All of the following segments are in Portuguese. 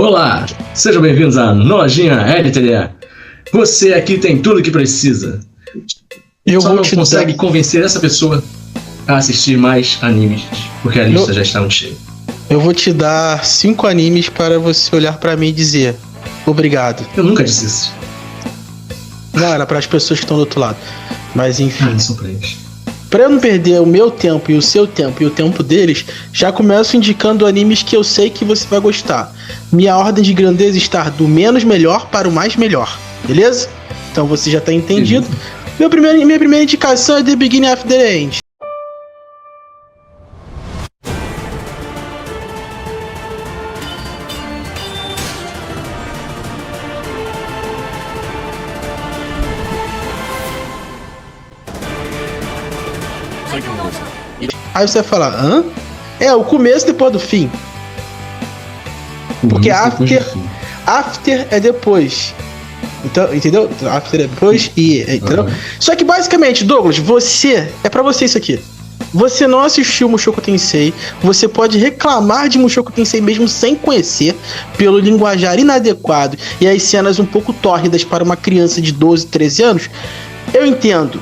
Olá, sejam bem-vindos à Lojinha LTDA. Você aqui tem tudo o que precisa. Só não consegue convencer essa pessoa a assistir mais animes, porque a lista já está muito cheia. Eu vou te dar 5 animes para você olhar pra mim e dizer obrigado. Eu nunca disse isso. Não, era para as pessoas que estão do outro lado. Mas enfim. São pra eles. Pra eu não perder o meu tempo e o seu tempo e o tempo deles, já começo indicando animes que eu sei que você vai gostar. Minha ordem de grandeza está do menos melhor para o mais melhor, beleza? Então você já tá entendido. Minha primeira indicação é The Beginning of the End. Aí você vai falar, hã? É, o começo depois do fim. Porque after é depois. Então, entendeu? After é depois e... Entendeu? Só que basicamente, Douglas, é pra você isso aqui. Você não assistiu Mushoku Tensei, você pode reclamar de Mushoku Tensei mesmo sem conhecer, pelo linguajar inadequado e as cenas um pouco tórridas para uma criança de 12, 13 anos. Eu entendo.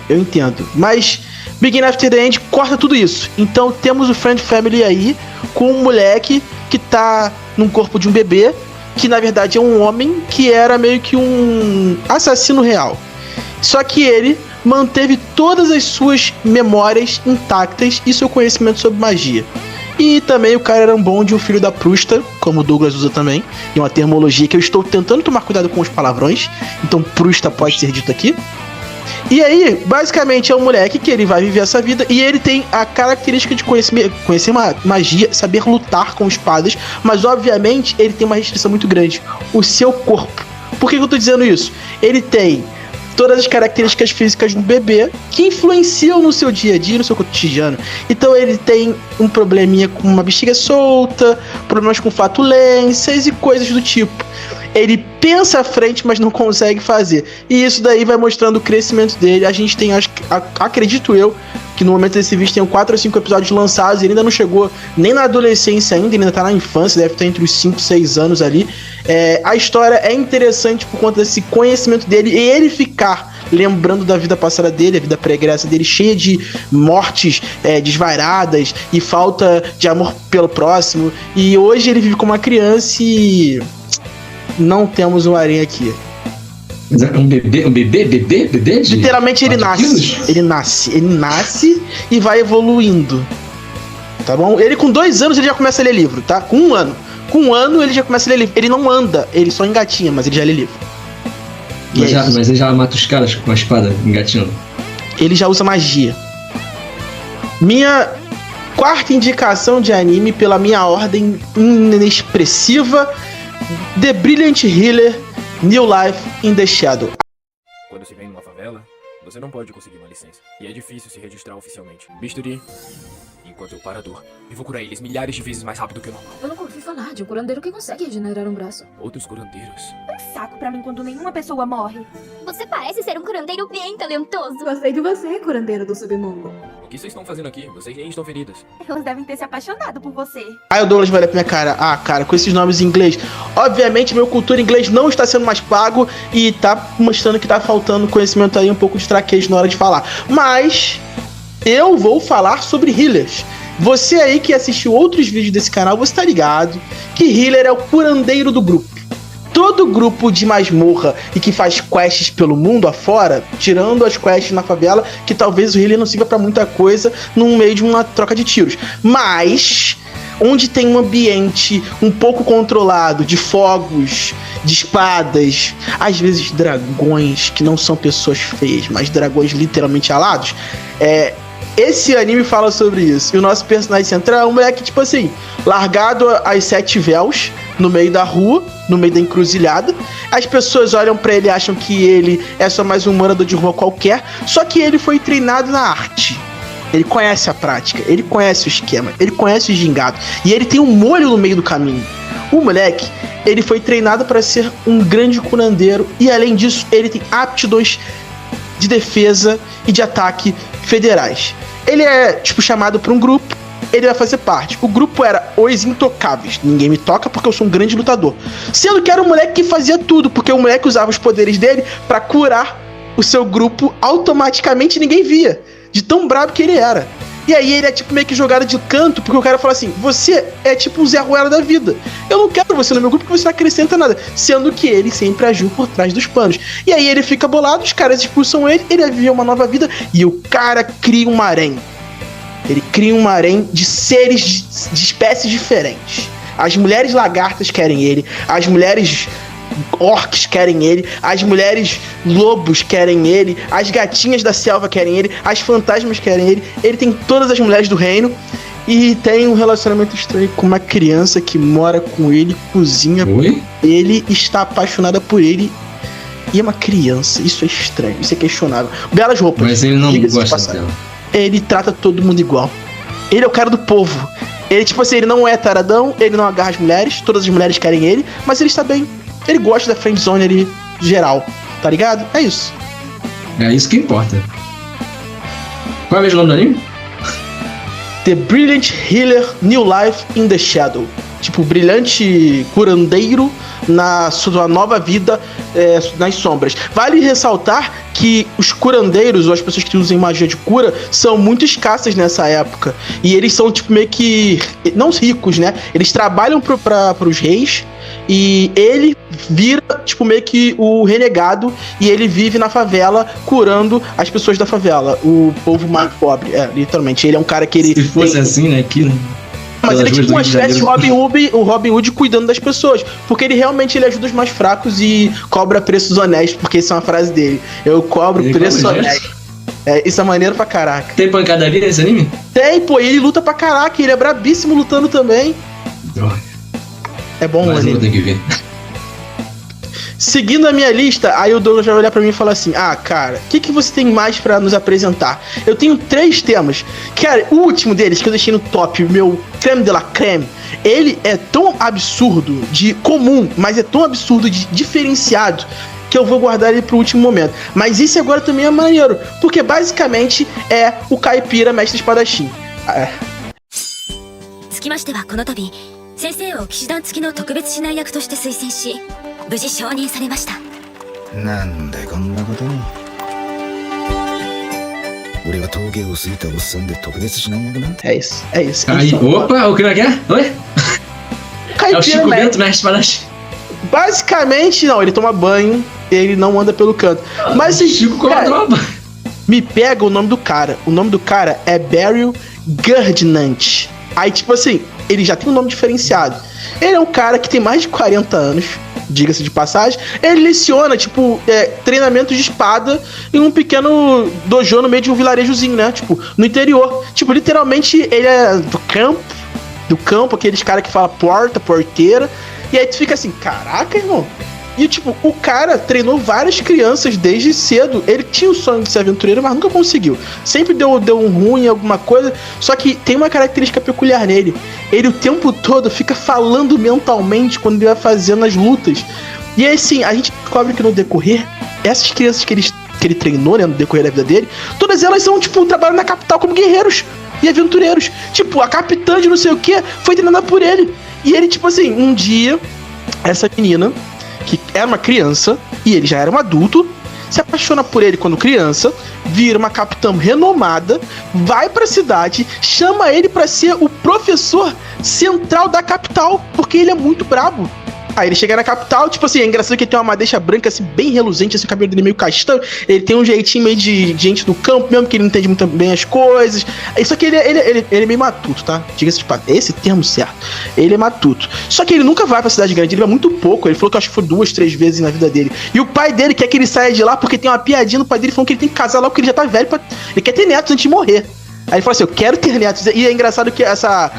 Mas Begin After the End corta tudo isso. Então temos o Friend Family aí, com um moleque que tá num corpo de um bebê, que na verdade é um homem que era meio que um assassino real. Só que ele manteve todas as suas memórias intactas e seu conhecimento sobre magia. E também o cara era um bom de um filho da Prusta, como o Douglas usa também, e uma terminologia que eu estou tentando tomar cuidado com os palavrões, então Prusta pode ser dito aqui. E aí, basicamente, é um moleque que ele vai viver essa vida e ele tem a característica de conhecer magia, saber lutar com espadas, mas obviamente ele tem uma restrição muito grande, o seu corpo. Por que eu tô dizendo isso? Ele tem todas as características físicas do bebê que influenciam no seu dia a dia, no seu cotidiano. Então ele tem um probleminha com uma bexiga solta, problemas com flatulências e coisas do tipo. Ele pensa à frente, mas não consegue fazer. E isso daí vai mostrando o crescimento dele. A gente tem, acredito eu, que no momento desse vídeo tem 4 ou 5 episódios lançados. Ele ainda não chegou nem na adolescência ainda, ele ainda tá na infância, deve estar entre os 5 e 6 anos ali. A história é interessante por conta desse conhecimento dele e ele ficar lembrando da vida passada dele, a vida pregressa dele, cheia de mortes desvairadas e falta de amor pelo próximo. E hoje ele vive como uma criança e... não temos um aranha aqui. Mas é um bebê? Literalmente ele nasce e vai evoluindo. Tá bom? Ele com 2 anos ele já começa a ler livro, tá? Com 1 ano. Com 1 ano ele já começa a ler livro. Ele não anda, ele só engatinha, mas ele já lê livro. Mas ele já mata os caras com a espada engatinhando. Ele já usa magia. Minha 4ª indicação de anime pela minha ordem inexpressiva: The Brilliant Healer, New Life in the Shadow. Quando se vem numa favela, você não pode conseguir uma licença. E é difícil se registrar oficialmente. Bisturi, enquanto eu parador, e vou curar eles milhares de vezes mais rápido que o normal. Eu nunca ouvi falar de um curandeiro que consegue regenerar um braço. Outros curandeiros. Um saco pra mim quando nenhuma pessoa morre. Você parece ser um curandeiro bem talentoso. Gostei de você, curandeiro do submundo. O que vocês estão fazendo aqui? Vocês nem estão feridas. Elas devem ter se apaixonado por você. Aí o Douglas vai olhar pra minha cara. Ah, cara, com esses nomes em inglês. Obviamente, meu cultura em inglês não está sendo mais pago e tá mostrando que tá faltando conhecimento aí, um pouco de traquejo na hora de falar. Mas eu vou falar sobre healers. Você aí que assistiu outros vídeos desse canal, você tá ligado que healer é o curandeiro do grupo. Todo grupo de masmorra e que faz quests pelo mundo afora, tirando as quests na favela, que talvez o healer não sirva pra muita coisa no meio de uma troca de tiros. Mas onde tem um ambiente um pouco controlado de fogos, de espadas, às vezes dragões, que não são pessoas feias, mas dragões literalmente alados, esse anime fala sobre isso. E o nosso personagem central é um moleque, tipo assim, largado às 7 véus, no meio da rua, no meio da encruzilhada. As pessoas olham pra ele e acham que ele é só mais um morador de rua qualquer. Só que ele foi treinado na arte. Ele conhece a prática, ele conhece o esquema, ele conhece o gingado. E ele tem um molho no meio do caminho. O moleque, ele foi treinado para ser um grande curandeiro. E além disso, ele tem aptidões de defesa e de ataque federais. Ele é, tipo, chamado para um grupo ele vai fazer parte. O grupo era Os Intocáveis. Ninguém me toca porque eu sou um grande lutador. Sendo que era um moleque que fazia tudo, porque o moleque usava os poderes dele pra curar o seu grupo automaticamente e ninguém via. De tão brabo que ele era. E aí ele é tipo meio que jogado de canto, porque o cara fala assim, você é tipo um Zé Ruela da vida. Eu não quero você no meu grupo porque você não acrescenta nada. Sendo que ele sempre agiu por trás dos panos. E aí ele fica bolado, os caras expulsam ele vai viver uma nova vida e o cara cria um harém. Ele cria um harém de seres de espécies diferentes. As mulheres lagartas querem ele, as mulheres orcs querem ele, as mulheres lobos querem ele, as gatinhas da selva querem ele, as fantasmas querem ele. Ele tem todas as mulheres do reino e tem um relacionamento estranho com uma criança que mora com ele, cozinha. Oi? Ele está apaixonada por ele e é uma criança. Isso é estranho, isso é questionável. Belas roupas. Mas ele não diga-se de gosta passagem. dela. Ele trata todo mundo igual. Ele é o cara do povo. Ele, tipo assim, ele não é taradão, ele não agarra as mulheres, todas as mulheres querem ele, mas ele está bem. Ele gosta da friendzone ali, geral, tá ligado? É isso. É isso que importa. Qual é mesmo o nome do anime? The Brilliant Healer New Life in the Shadow. Tipo, brilhante curandeiro na sua nova vida nas sombras. Vale ressaltar que os curandeiros, ou as pessoas que usam magia de cura, são muito escassas nessa época. E eles são, tipo, meio que... não ricos, né? Eles trabalham pros reis. E ele vira, tipo, meio que o renegado. E ele vive na favela curando as pessoas da favela. O povo mais pobre. Literalmente. Ele é um cara que ele... Se fosse assim, né? Aquilo... Mas ele é tipo uma espécie de Robin Hood cuidando das pessoas. Porque ele realmente ele ajuda os mais fracos e cobra preços honestos. Porque isso é uma frase dele. Eu cobro preços honestos. Isso é maneiro pra caraca. Tem pancadaria nesse anime? Tem, pô. Ele luta pra caraca. Ele é brabíssimo lutando também. Droga. É bom, mas mano. eu vou ter que ver. Seguindo a minha lista, aí o Douglas vai olhar pra mim e falar assim: ah, cara, o que você tem mais pra nos apresentar? Eu tenho 3 temas. Cara, o último deles, que eu deixei no top, meu creme de la creme, ele é tão absurdo de comum, mas é tão absurdo de diferenciado, que eu vou guardar ele pro último momento. Mas esse agora também é maneiro, porque basicamente é o caipira mestre espadachim. つきましてはこの度先生を騎士団付きの特別指南役として推薦し無事承認されました。なんでこんなことに。俺は峠を過ぎたおっさんで特別指南役なんて。É isso, é isso. Aí, opa, o que é? Oi? É o Chico Bento, mestre espadachim. Basicamente, não, ele toma banho, ele não anda pelo canto. Mas assim, Chico toma banho. Me pega o nome do cara. O nome do cara é Beryl Gardnant. Aí, tipo assim, ele já tem um nome diferenciado. Ele é um cara que tem mais de 40 anos, diga-se de passagem. Ele leciona, tipo, treinamento de espada em um pequeno dojo no meio de um vilarejozinho, né? Tipo, no interior. Tipo, literalmente, ele é do campo, aqueles caras que fala porteira. E aí tu fica assim, caraca, irmão. E, tipo, o cara treinou várias crianças desde cedo. Ele tinha o sonho de ser aventureiro, mas nunca conseguiu. Sempre deu um ruim em alguma coisa. Só que tem uma característica peculiar nele. Ele o tempo todo fica falando mentalmente quando ele vai fazendo as lutas. E aí, assim, a gente descobre que no decorrer, essas crianças que ele treinou, né, no decorrer da vida dele, todas elas são, tipo, trabalham na capital como guerreiros e aventureiros. Tipo, a capitã de não sei o que foi treinada por ele. E ele, tipo assim, um dia, essa menina, que era uma criança, e ele já era um adulto, se apaixona por ele quando criança, vira uma capitã renomada, vai pra cidade, chama ele pra ser o professor central da capital, porque ele é muito brabo. Aí ele chega na capital, tipo assim, é engraçado que ele tem uma madeixa branca, assim, bem reluzente, assim, o cabelo dele meio castanho, ele tem um jeitinho meio de gente do campo, mesmo que ele não entende muito bem as coisas. Só que ele é meio matuto, tá? Diga-se de passagem, esse termo certo. Ele é matuto. Só que ele nunca vai pra cidade grande, ele vai muito pouco, ele falou que acho que foi 2, 3 vezes na vida dele. E o pai dele quer que ele saia de lá porque tem uma piadinha no pai dele falando que ele tem que casar lá porque ele já tá velho, ele quer ter netos antes de morrer. Aí ele fala assim, eu quero ter netos. E é engraçado que essa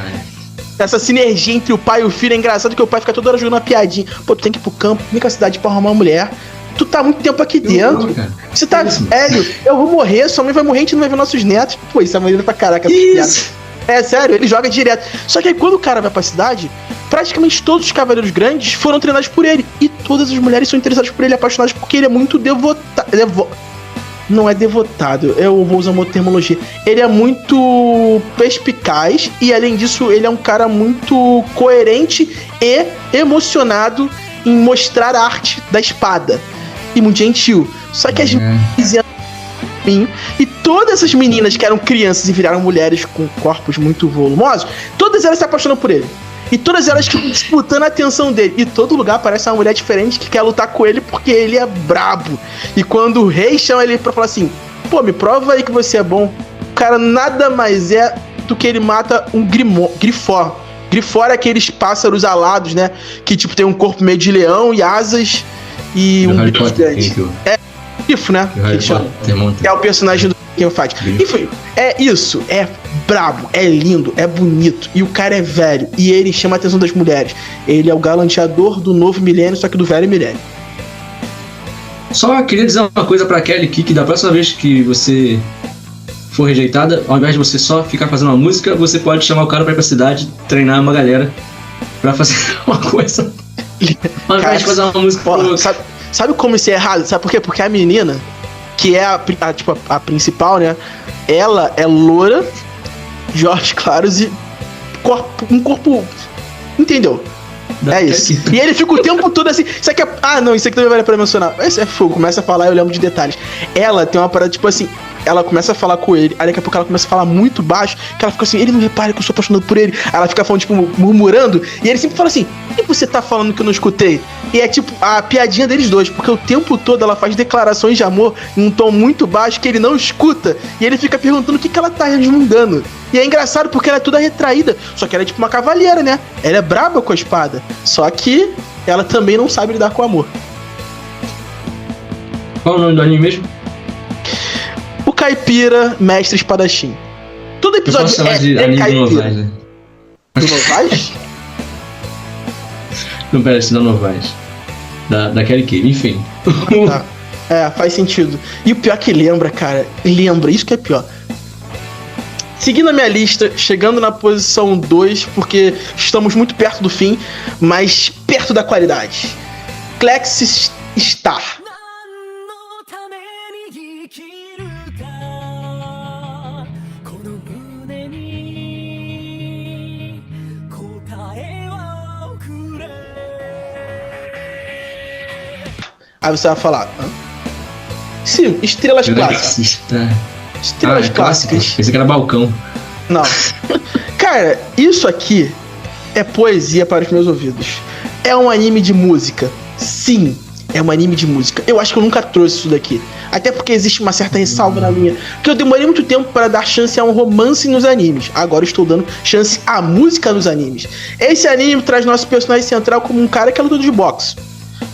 sinergia entre o pai e o filho é engraçado, que o pai fica toda hora jogando uma piadinha. Pô, tu tem que ir pro campo, vem com a cidade pra arrumar uma mulher. Tu tá muito tempo aqui dentro. Você tá velho, eu vou morrer, sua mãe vai morrer, a gente não vai ver nossos netos. Pô, isso é maneiro pra caraca. Isso. É sério, ele joga direto. Só que aí quando o cara vai pra cidade, praticamente todos os cavaleiros grandes foram treinados por ele. E todas as mulheres são interessadas por ele, apaixonadas porque ele é muito não é devotado, eu vou usar uma terminologia. Ele é muito perspicaz e, além disso, ele é um cara muito coerente e emocionado em mostrar a arte da espada. E muito gentil. Só que as meninas e todas essas meninas que eram crianças e viraram mulheres com corpos muito volumosos, todas elas se apaixonam por ele. E todas elas ficam disputando a atenção dele. E todo lugar aparece uma mulher diferente que quer lutar com ele porque ele é brabo. E quando o rei chama ele pra falar assim, pô, me prova aí que você é bom, o cara nada mais é do que ele mata um Grifor. Grifor é aqueles pássaros alados, né? Que tipo tem um corpo meio de leão e asas e um bico grande. É grifo, né? Que é o personagem do King of Fight. Enfim, é isso. É brabo, é lindo, é bonito. E o cara é velho. E ele chama a atenção das mulheres. Ele é o galanteador do novo milênio, só que do velho milênio. Só queria dizer uma coisa pra Kelly aqui, que da próxima vez que você for rejeitada, ao invés de você só ficar fazendo uma música, você pode chamar o cara pra ir pra cidade, treinar uma galera pra fazer uma coisa. Ao invés de fazer uma música. Porra, sabe como isso é errado? Sabe por quê? Porque a menina, que é a principal, né? Ela é loura, de olhos claros e um corpo. Entendeu? É isso. E ele fica o tempo todo assim. Isso aqui é. Ah, não, isso aqui também vale pra mencionar. Esse é fogo, começa a falar e eu lembro de detalhes. Ela tem uma parada tipo assim. Ela começa a falar com ele, aí daqui a pouco ela começa a falar muito baixo, que ela fica assim, ele não repara que eu sou apaixonado por ele. Aí ela fica falando, tipo, murmurando, e ele sempre fala assim, o que você tá falando que eu não escutei? E é tipo, a piadinha deles dois, porque o tempo todo ela faz declarações de amor em um tom muito baixo que ele não escuta, e ele fica perguntando o que ela tá resmungando. E é engraçado porque ela é toda retraída, só que ela é tipo uma cavalheira, né? Ela é braba com a espada, só que ela também não sabe lidar com o amor. Qual o nome do anime mesmo? O Caipira, Mestre Espadachim. Todo episódio de anime Caipira. do Novais, né? Do Novais? Não parece da Novais. Da Kelly Kay, enfim. Tá. É, faz sentido. E o pior que lembra, cara. Lembra, isso que é pior. Seguindo a minha lista, chegando na posição 2, porque estamos muito perto do fim, mas perto da qualidade. Clexis Star. Aí você vai falar, hã? Sim, estrelas clássicas. Estrelas clássicas. Pensei que era balcão. Não. Cara, isso aqui é poesia para os meus ouvidos. É um anime de música. Sim, é um anime de música. Eu acho que eu nunca trouxe isso daqui. Até porque existe uma certa ressalva na minha. Porque eu demorei muito tempo para dar chance a um romance nos animes. Agora eu estou dando chance à música nos animes. Esse anime traz nosso personagem central como um cara que é lutador de boxe.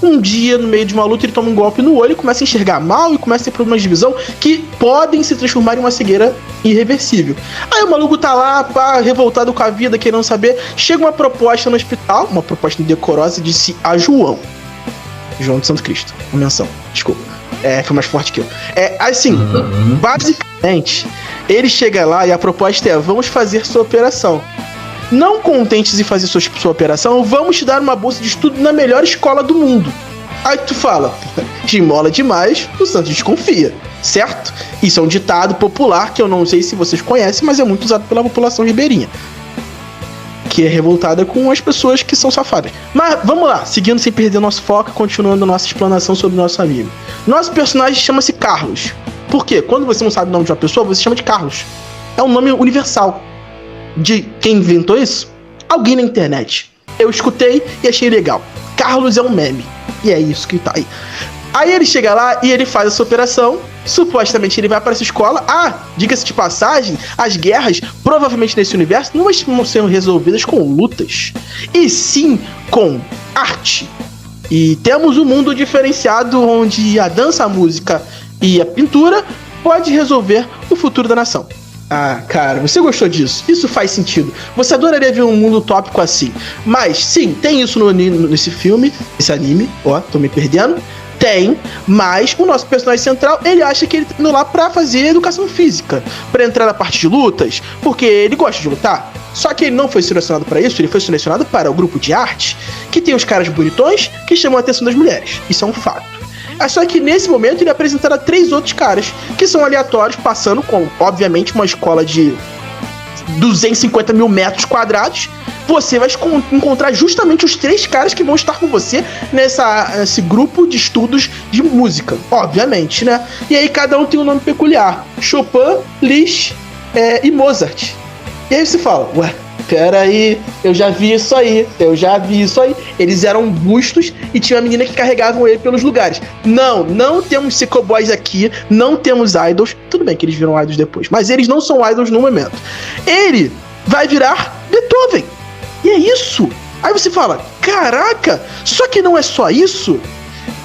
Um dia, no meio de uma luta, ele toma um golpe no olho e começa a enxergar mal e começa a ter problemas de visão que podem se transformar em uma cegueira irreversível. Aí o maluco tá lá, pá, revoltado com a vida, querendo saber. Chega uma proposta no hospital, uma proposta indecorosa, disse a João de Santo Cristo. Uma menção, desculpa. Foi mais forte que eu. Basicamente, ele chega lá e a proposta é: vamos fazer sua operação. Não contentes em fazer sua operação, vamos te dar uma bolsa de estudo na melhor escola do mundo. Aí tu fala, esmola demais, o santo desconfia, certo? Isso é um ditado popular que eu não sei se vocês conhecem, mas é muito usado pela população ribeirinha, que é revoltada com as pessoas que são safadas. Mas vamos lá, seguindo sem perder nosso foco, continuando nossa explanação sobre o nosso amigo. Nosso personagem chama-se Carlos. Por quê? Quando você não sabe o nome de uma pessoa, você chama de Carlos. É um nome universal. De quem inventou isso? Alguém na internet. Eu escutei e achei legal. Carlos é um meme. E é isso que tá aí. Aí ele chega lá e ele faz essa operação. Supostamente ele vai para essa escola. Diga-se de passagem, as guerras, provavelmente nesse universo, não vão ser resolvidas com lutas, e sim com arte. E temos um mundo diferenciado onde a dança, a música e a pintura pode resolver o futuro da nação. Cara, você gostou disso? Isso faz sentido. Você adoraria ver um mundo utópico assim. Mas, sim, tem isso nesse filme, esse anime. Tô me perdendo. Tem, mas o nosso personagem central, ele acha que ele tá indo lá pra fazer educação física, pra entrar na parte de lutas, porque ele gosta de lutar. Só que ele não foi selecionado pra isso, ele foi selecionado para o grupo de arte, que tem os caras bonitões que chamam a atenção das mulheres. Isso é um fato. É só que nesse momento ele apresentará 3 outros caras, que são aleatórios, passando com, obviamente, uma escola de 250 mil metros quadrados. Você vai encontrar justamente os 3 caras que vão estar com você nesse grupo de estudos de música, obviamente, né? E aí cada um tem um nome peculiar: Chopin, Liszt e Mozart. E aí você fala, ué, peraí, eu já vi isso aí. Eles eram bustos e tinha uma menina que carregavam ele pelos lugares. Não temos Secoboys aqui, não temos idols. Tudo bem que eles viram idols depois, mas eles não são idols no momento. Ele vai virar Beethoven. E é isso. Aí você fala, caraca, só que não é só isso.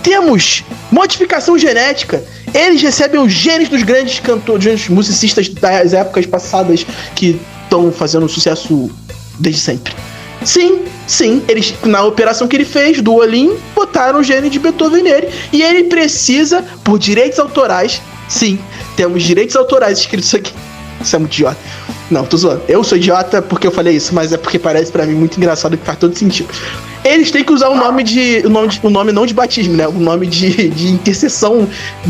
Temos modificação genética. Eles recebem os genes dos grandes cantores, musicistas das épocas passadas que estão fazendo sucesso desde sempre. Sim, eles, na operação que ele fez do olhinho, botaram o gene de Beethoven nele. E ele precisa, por direitos autorais, sim, temos direitos autorais escritos aqui. Isso é muito idiota. Não, tô zoando. Eu sou idiota porque eu falei isso, mas é porque parece pra mim muito engraçado e faz todo sentido. Eles têm que usar o nome não de batismo, né? O nome de interseção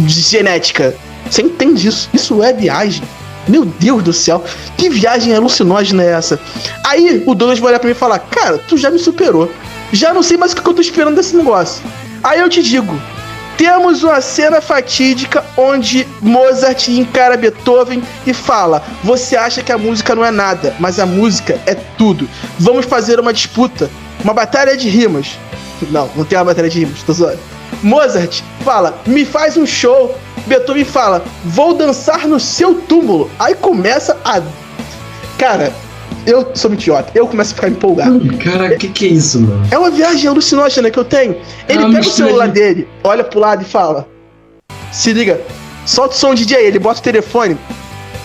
genética. Você entende isso? Isso é viagem. Meu Deus do céu, que viagem alucinógena é essa? Aí o Douglas vai olhar pra mim e falar, cara, tu já me superou. Já não sei mais o que eu tô esperando desse negócio. Aí eu te digo, temos uma cena fatídica onde Mozart encara Beethoven e fala, você acha que a música não é nada, mas a música é tudo. Vamos fazer uma disputa, uma batalha de rimas. Não tem uma batalha de rimas, tô zoando. Mozart fala, me faz um show. Beethoven fala, vou dançar no seu túmulo. Aí começa a... Cara, eu sou muito idiota. Eu começo a ficar empolgado. Cara, que é isso, mano? É uma viagem alucinógena que eu tenho. Ele pega o celular dele, olha pro lado e fala, se liga, solta o som DJ. Ele bota o telefone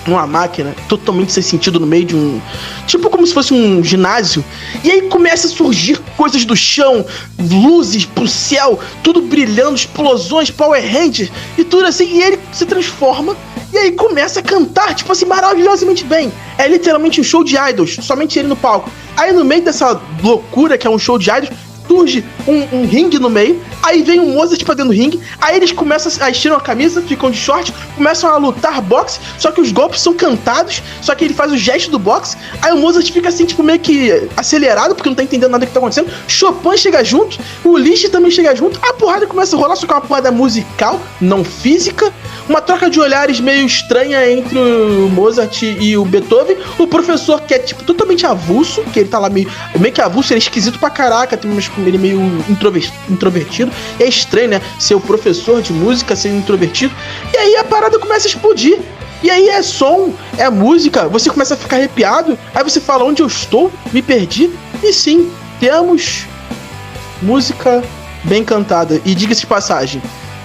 numa máquina totalmente sem sentido no meio de um... Tipo como se fosse um ginásio. E aí começa a surgir coisas do chão, luzes pro céu, tudo brilhando, explosões, Power Rangers e tudo assim. E ele se transforma e aí começa a cantar, tipo assim, maravilhosamente bem. É literalmente um show de idols, somente ele no palco. Aí no meio dessa loucura que é um show de idols, surge um ringue no meio, aí vem um Mozart pra dentro do ringue, aí eles começam a tiram a camisa, ficam de short, começam a lutar boxe, só que os golpes são cantados, só que ele faz o gesto do boxe, aí o Mozart fica assim, tipo, meio que acelerado, porque não tá entendendo nada do que tá acontecendo, Chopin chega junto, o Liszt também chega junto, a porrada começa a rolar, só que é uma porrada musical, não física, uma troca de olhares meio estranha entre o Mozart e o Beethoven, o professor que é, tipo, totalmente avulso, que ele tá lá meio que avulso, ele é esquisito pra caraca, tem umas ele meio introvertido. E é estranho, né? Ser o professor de música, ser introvertido. E aí a parada começa a explodir. E aí é som, é música. Você começa a ficar arrepiado. Aí você fala, onde eu estou? Me perdi. E sim, temos música bem cantada. E diga-se de passagem,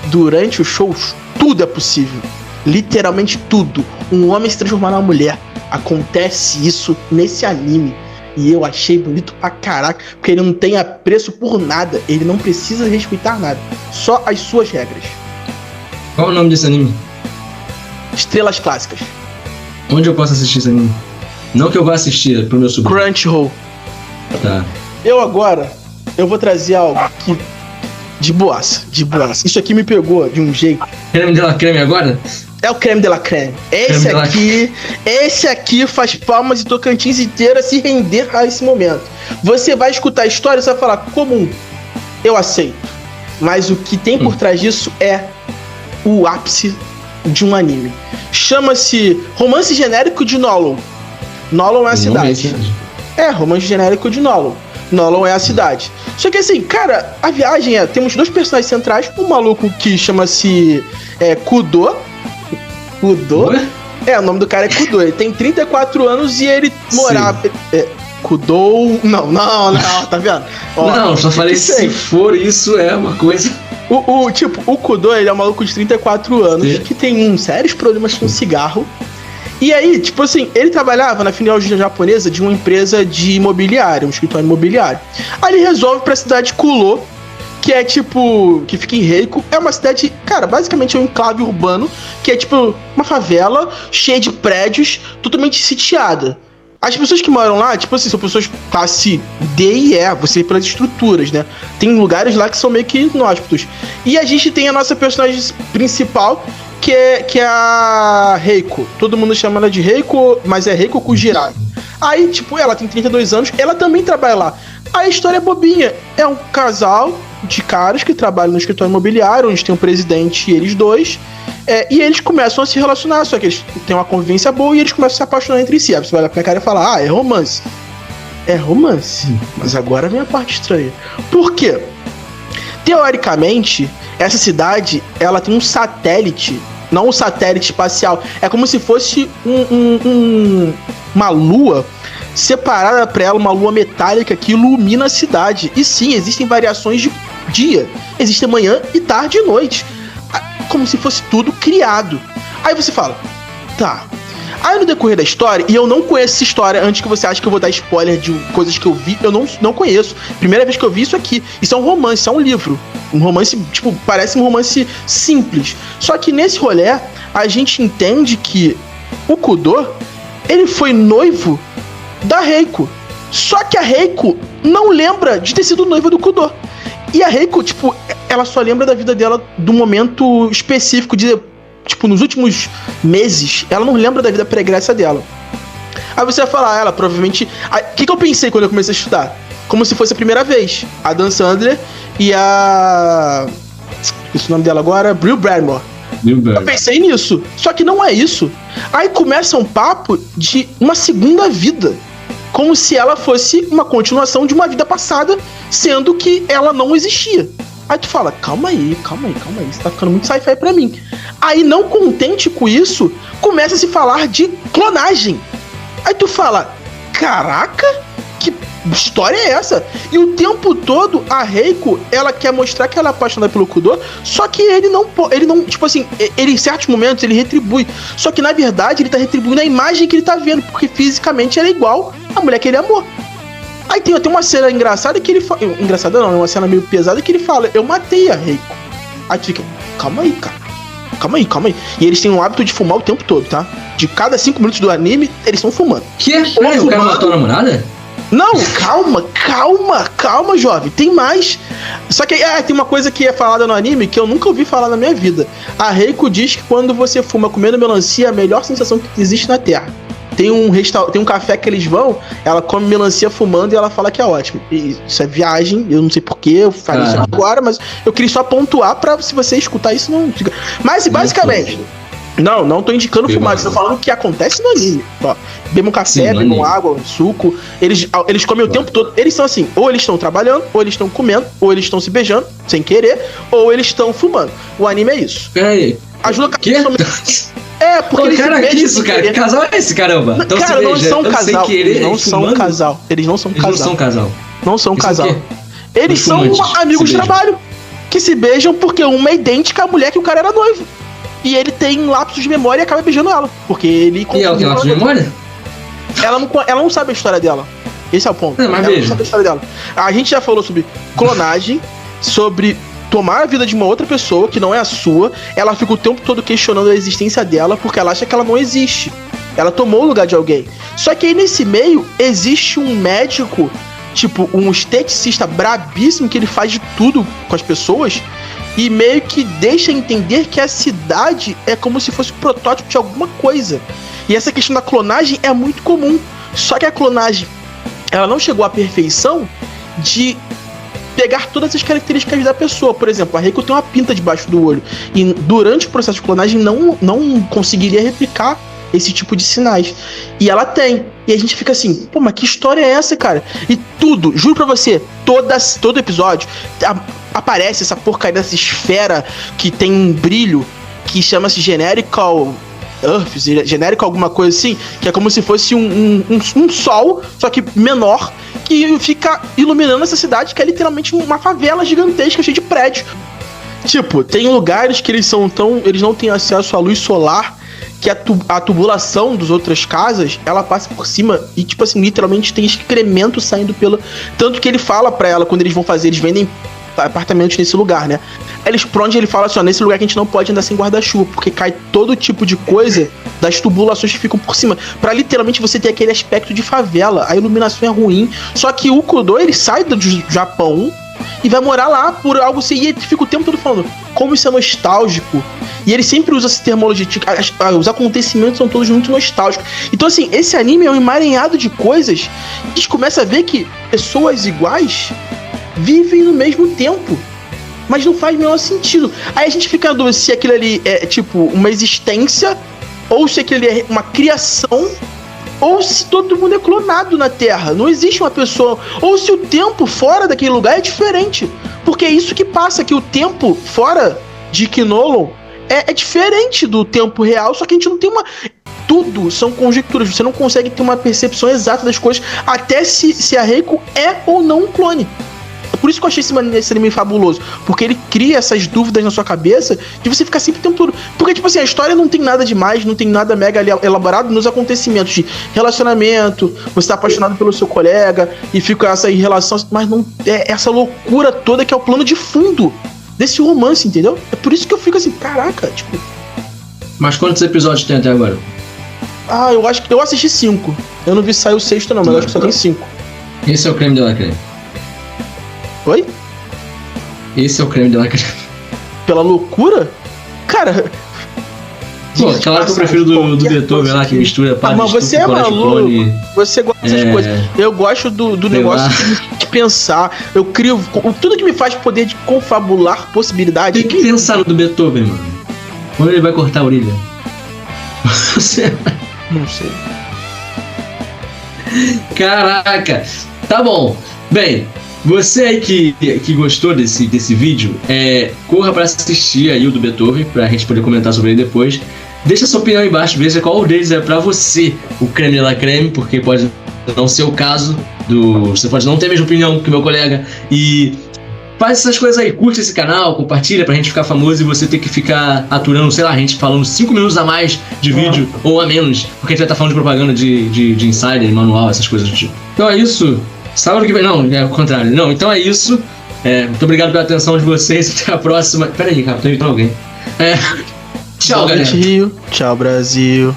durante os shows, tudo é possível. Literalmente tudo. Um homem se transformar numa mulher. Acontece isso nesse anime. E eu achei bonito pra caraca, porque ele não tem apreço por nada. Ele não precisa respeitar nada, só as suas regras. Qual é o nome desse anime? Estrelas Clássicas. Onde eu posso assistir esse anime? Não que eu vá assistir, pro meu sobrinho. Crunchyroll. Tá. Eu vou trazer algo que... De boaça. Isso aqui me pegou de um jeito. Creme de la creme agora? É o creme de la creme. Esse aqui faz Palmas e Tocantins inteira se render a esse momento. Você vai escutar a história e você vai falar, comum, eu aceito. Mas o que tem por trás disso é o ápice de um anime. Chama-se Romance Genérico de Nolon. Nolon é a cidade. Romance Genérico de Nolon. Nolon é a cidade. Só que assim, cara, a viagem é... Temos 2 personagens centrais. Um maluco que chama-se Kudo. O nome do cara é Kudo. Ele tem 34 anos e ele morava... Kudo... Não, tá vendo? Ó, não, só falei se for isso é uma coisa... O Kudo, ele é um maluco de 34 anos que tem sérios problemas com cigarro. E aí, tipo assim, ele trabalhava na filial japonesa de uma empresa de imobiliário, um escritório imobiliário. Aí ele resolve pra cidade de Kulo, que é tipo, que fica em Reiko. É uma cidade, cara, basicamente é um enclave urbano, que é tipo uma favela cheia de prédios, totalmente sitiada. As pessoas que moram lá, tipo assim, são pessoas classe D e E, você vê pelas estruturas, né? Tem lugares lá que são meio que inóspitos. E a gente tem a nossa personagem principal, que é a Reiko. Todo mundo chama ela de Reiko, mas é Reiko Kujiragi. Aí, tipo, ela tem 32 anos, ela também trabalha lá. A história é bobinha. É um casal de caras que trabalham no escritório imobiliário, onde tem um presidente e eles dois. E eles começam a se relacionar, só que eles têm uma convivência boa e eles começam a se apaixonar entre si. Aí você vai olhar pra minha cara e falar, é romance. É romance. Mas agora vem a parte estranha. Por quê? Teoricamente, essa cidade, ela tem um satélite, não um satélite espacial. É como se fosse uma lua separada pra ela, uma lua metálica que ilumina a cidade. E sim, existem variações de dia. Existe manhã e tarde e noite. Como se fosse tudo criado. Aí você fala, tá. Aí no decorrer da história, e eu não conheço essa história, antes que você ache que eu vou dar spoiler de coisas que eu vi, eu não conheço. Primeira vez que eu vi isso aqui. Isso é um romance, isso é um livro. Um romance, tipo, parece um romance simples. Só que nesse rolê, a gente entende que o Kudo, ele foi noivo da Reiko. Só que a Reiko não lembra de ter sido noiva do Kudo. E a Reiko, tipo, ela só lembra da vida dela do momento específico de, tipo, nos últimos meses, ela não lembra da vida pregressa dela. Aí você vai falar, ela provavelmente... O que eu pensei quando eu comecei a estudar? Como se fosse a primeira vez. A Adam Sandler e a... Esse nome dela agora? Drew Barrymore. Eu pensei nisso. Só que não é isso. Aí começa um papo de uma segunda vida. Como se ela fosse uma continuação de uma vida passada, sendo que ela não existia. Aí tu fala, calma aí, isso tá ficando muito sci-fi pra mim. Aí, não contente com isso, começa a se falar de clonagem. Aí tu fala, caraca, que história é essa? E o tempo todo, a Reiko, ela quer mostrar que ela é apaixonada pelo Kudo, só que ele não, tipo assim, ele em certos momentos, ele retribui. Só que, na verdade, ele tá retribuindo a imagem que ele tá vendo, porque fisicamente ela é igual à mulher que ele amou. Aí tem até uma cena engraçada que ele fala... Engraçada não, uma cena meio pesada que ele fala, eu matei a Reiko. Aí tu fica, calma aí, cara. Calma aí. E eles têm um hábito de fumar o tempo todo, tá? De cada 5 minutos do anime, eles estão fumando. Que? Peraí, o cara matou a namorada? Não, calma, jovem. Tem mais. Só que tem uma coisa que é falada no anime que eu nunca ouvi falar na minha vida. A Reiko diz que quando você fuma comendo melancia, é a melhor sensação que existe na Terra. Tem um café que eles vão, ela come melancia fumando e ela fala que é ótimo. E isso é viagem, eu não sei porquê, eu falei isso agora, mas eu queria só pontuar pra, se você escutar isso, não fica. Mas basicamente, não tô indicando fumar, estou falando que acontece no anime. Ó, bebam café, bebam água, suco, eles comem o tempo todo. Eles são assim, ou eles estão trabalhando, ou eles estão comendo, ou eles estão se beijando, sem querer, ou eles estão fumando. O anime é isso. Peraí. Ajuda a porque eles cara, que isso, cara? Que casal é esse, caramba? Então, cara, não são casal. Eles não são casal. Eles não são casal. Eles são amigos de trabalho que se beijam porque uma é idêntica à mulher que o cara era noivo. E ele tem lapsos de memória e acaba beijando ela. Porque ele... E ela tem lapsos de memória? Ela não sabe a história dela. Esse é o ponto. Ela não sabe a história dela. A gente já falou sobre clonagem, sobre tomar a vida de uma outra pessoa que não é a sua. Ela fica o tempo todo questionando a existência dela porque ela acha que ela não existe. Ela tomou o lugar de alguém. Só que aí nesse meio existe um médico, tipo um esteticista brabíssimo, que ele faz de tudo com as pessoas e meio que deixa entender que a cidade é como se fosse um protótipo de alguma coisa. E essa questão da clonagem é muito comum. Só que a clonagem, ela não chegou à perfeição de pegar todas as características da pessoa. Por exemplo, a Reiko tem uma pinta debaixo do olho. E durante o processo de clonagem não conseguiria replicar esse tipo de sinais. E ela tem. E a gente fica assim, pô, mas que história é essa, cara? E tudo, juro pra você, todo episódio aparece essa porcaria dessa esfera que tem um brilho que chama-se Generical Earth, genérico alguma coisa assim, que é como se fosse um sol, só que menor, que fica iluminando essa cidade, que é literalmente uma favela gigantesca, cheia de prédio. Tipo, tem lugares que eles não têm acesso à luz solar, que a tubulação das outras casas, ela passa por cima e, tipo assim, literalmente tem excremento saindo pela... Tanto que ele fala pra ela, quando eles vão fazer, eles vendem apartamentos nesse lugar, né? Aí eles, pra onde ele fala assim, ó, nesse lugar que a gente não pode andar sem guarda-chuva, porque cai todo tipo de coisa das tubulações que ficam por cima, pra literalmente você ter aquele aspecto de favela, a iluminação é ruim, só que o Kudo, ele sai do Japão e vai morar lá por algo assim, e ele fica o tempo todo falando como isso é nostálgico, e ele sempre usa essa terminologia, os acontecimentos são todos muito nostálgicos. Então assim, esse anime é um emaranhado de coisas, e a gente começa a ver que pessoas iguais vivem no mesmo tempo, mas não faz o menor sentido. Aí a gente fica na dúvida se aquilo ali é tipo uma existência, ou se aquilo ali é uma criação, ou se todo mundo é clonado na Terra. Não existe uma pessoa. Ou se o tempo fora daquele lugar é diferente. Porque é isso que passa, que o tempo fora de Kinolon é diferente do tempo real, só que a gente não tem uma... Tudo são conjecturas, você não consegue ter uma percepção exata das coisas, até se a Reiko é ou não um clone. É por isso que eu achei esse anime fabuloso, porque ele cria essas dúvidas na sua cabeça de você ficar sempre o tempo todo. Porque, tipo assim, a história não tem nada demais, não tem nada mega elaborado nos acontecimentos de relacionamento, você tá apaixonado pelo seu colega e fica essa relação, mas não é essa loucura toda que é o plano de fundo desse romance, entendeu? É por isso que eu fico assim, caraca, tipo... Mas quantos episódios tem até agora? Ah, eu acho que eu assisti 5. Eu não vi sair o 6º não, mas eu acho que só tem 5. Esse é o creme de la creme. Oi? Esse é o creme de la creme. Pela loucura? Cara... Pô, claro que eu prefiro do Beethoven lá, que mistura parte mas você é maluco, você gosta dessas coisas. Eu gosto do negócio de pensar. Eu crio... Tudo que me faz poder de confabular possibilidades. Tem que pensar no do Beethoven, mano. Quando ele vai cortar a orelha? Você... Não sei. Caraca! Tá bom. Bem, você aí que gostou desse vídeo, corra pra assistir aí o do Beethoven, pra gente poder comentar sobre ele depois. Deixa sua opinião aí embaixo, veja qual deles é pra você o creme de la creme, porque pode não ser o caso você pode não ter a mesma opinião que o meu colega, e faz essas coisas aí, curte esse canal, compartilha pra gente ficar famoso e você ter que ficar aturando, sei lá, a gente falando 5 minutos a mais de vídeo ou a menos, porque a gente vai estar falando de propaganda de insider, manual, essas coisas do tipo. Então é isso. Sábado que vem. Não, é o contrário. Não, então é isso. Muito obrigado pela atenção de vocês. Até a próxima. Pera aí, cara, tô invitando alguém. Tchau, galera. Rio. Tchau, Brasil.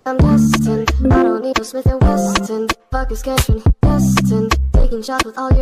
I'm destined, I don't need no Smith & Wesson. Fuck is catching, destined, taking shots with all your